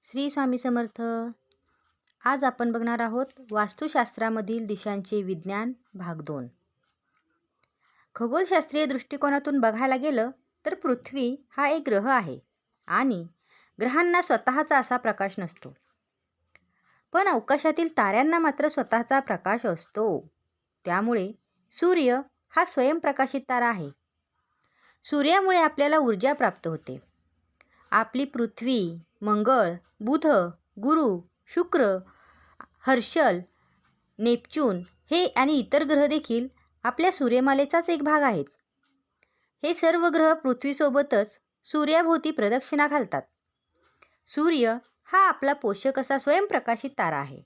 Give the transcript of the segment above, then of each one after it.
श्री स्वामी समर्थ. आज आपण बघणार आहोत वास्तुशास्त्रामधील दिशांचे विज्ञान भाग 2. खगोलशास्त्रीय दृष्टिकोनातून बघायला गेलं तर पृथ्वी हा एक ग्रह आहे आणि ग्रहांना स्वतःचा असा प्रकाश नसतो. पण अवकाशातील ताऱ्यांना मात्र स्वतःचा प्रकाश असतो. त्यामुळे सूर्य हा स्वयंप्रकाशित तारा आहे. सूर्यामुळे आपल्याला ऊर्जा प्राप्त होते. आपली पृथ्वी, मंगळ, बुध, गुरु, शुक्र, हर्षल, नेपच्यून हे आणि इतर ग्रह देखील आपल्या सूर्यमालेचाच एक भाग आहेत. हे सर्व ग्रह पृथ्वीसोबतच सूर्याभोवती प्रदक्षिणा घालतात. सूर्य हा आपला पोषक असा स्वयंप्रकाशित तारा आहे.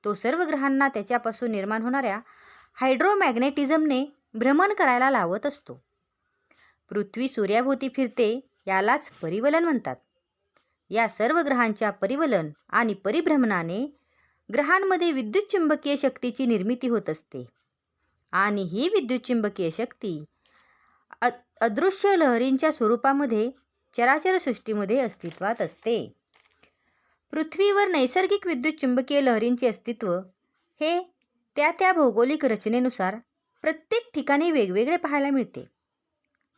तो सर्व ग्रहांना त्याच्यापासून निर्माण होणाऱ्या हायड्रोमॅग्नेटिझमने भ्रमण करायला लावत असतो. पृथ्वी सूर्याभोवती फिरते यालाच परिवलन म्हणतात. या सर्व ग्रहांच्या परिवलन आणि परिभ्रमणाने ग्रहांमध्ये विद्युतचुंबकीय शक्तीची निर्मिती होत असते आणि ही विद्युतचुंबकीय शक्ती अदृश्य लहरींच्या स्वरूपामध्ये चराचर सृष्टीमध्ये अस्तित्वात असते. पृथ्वीवर नैसर्गिक विद्युतचुंबकीय लहरींचे अस्तित्व हे त्या भौगोलिक रचनेनुसार प्रत्येक ठिकाणी वेगवेगळे पाहायला मिळते.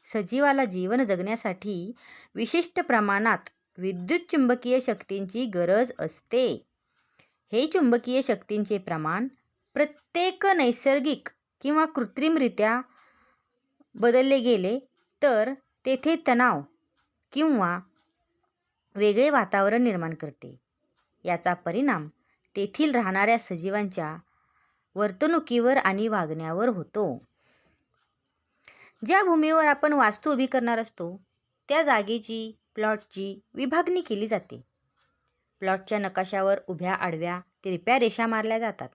सजीवाला जीवन जगण्यासाठी विशिष्ट प्रमाणात विद्युतचुंबकीय शक्तींची गरज असते. हे चुंबकीय शक्तींचे प्रमाण प्रत्येक नैसर्गिक किंवा कृत्रिमरित्या बदलले गेले तर तेथे तणाव किंवा वेगळे वातावरण निर्माण करते. याचा परिणाम तेथील राहणाऱ्या सजीवांच्या वर्तणुकीवर आणि वागण्यावर होतो. ज्या भूमीवर आपण वास्तू उभी करणार असतो त्या जागेची, प्लॉटची विभागणी केली जाते. प्लॉटच्या नकाशावर उभ्या, आडव्या, तिरप्या रेषा मारल्या जातात.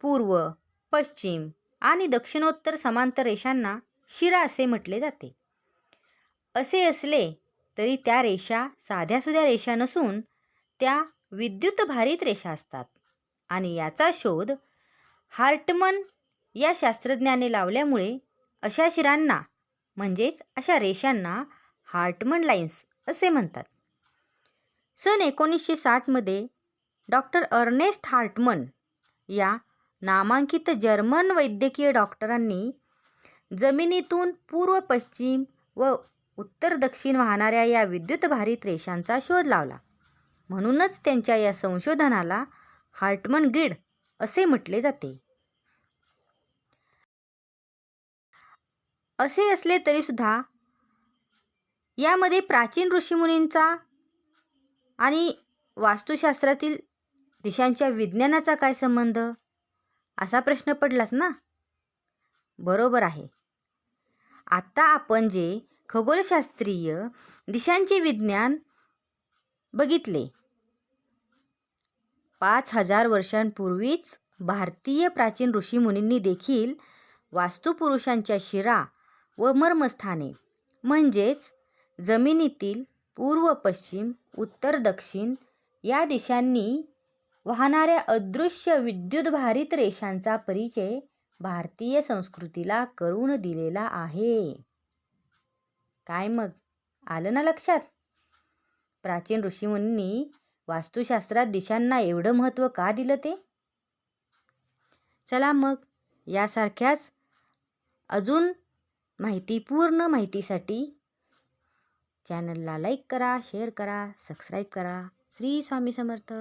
पूर्व, पश्चिम आणि दक्षिणोत्तर समांतर रेषांना शिरा असे म्हटले जाते. असे असले तरी त्या रेषा साध्यासुध्या रेषा नसून त्या विद्युतभारित रेषा असतात आणि याचा शोध हार्टमन या शास्त्रज्ञाने लावल्यामुळे अशा शिरांना म्हणजेच अशा रेषांना हार्टमन लाईन्स असे म्हणतात. सन 1960 मध्ये डॉक्टर अर्नेस्ट हार्टमन या नामांकित जर्मन वैद्यकीय डॉक्टरांनी जमिनीतून पूर्व, पश्चिम व उत्तर दक्षिण वाहणाऱ्या या विद्युतभारित रेषांचा शोध लावला. म्हणूनच त्यांच्या या संशोधनाला हार्टमन ग्रिड असे म्हटले जाते. असे असले तरी सुद्धा यामध्ये प्राचीन ऋषीमुनींचा आणि वास्तुशास्त्रातील दिशांच्या विज्ञानाचा काय संबंध असा प्रश्न पडलाच ना. बरोबर आहे. आता आपण जे खगोलशास्त्रीय दिशांचे विज्ञान बघितले 5000 वर्षांपूर्वीच भारतीय प्राचीन ऋषीमुनींनी देखील वास्तुपुरुषांच्या शिरा व मर्मस्थाने म्हणजेच जमिनीतील पूर्व, पश्चिम, उत्तर, दक्षिण या दिशांनी वाहणाऱ्या अदृश्य विद्युतभारित रेषांचा परिचय भारतीय संस्कृतीला करून दिलेला आहे. काय मग आलं ना लक्षात? प्राचीन ऋषीमुनींनी वास्तुशास्त्रात दिशांना एवढं महत्त्व का दिलं ते? चला मग यासारख्याच अजून माहितीपूर्ण माहितीसाठी चॅनलला लाईक करा, शेअर करा, सबस्क्राईब करा. श्री स्वामी समर्थ.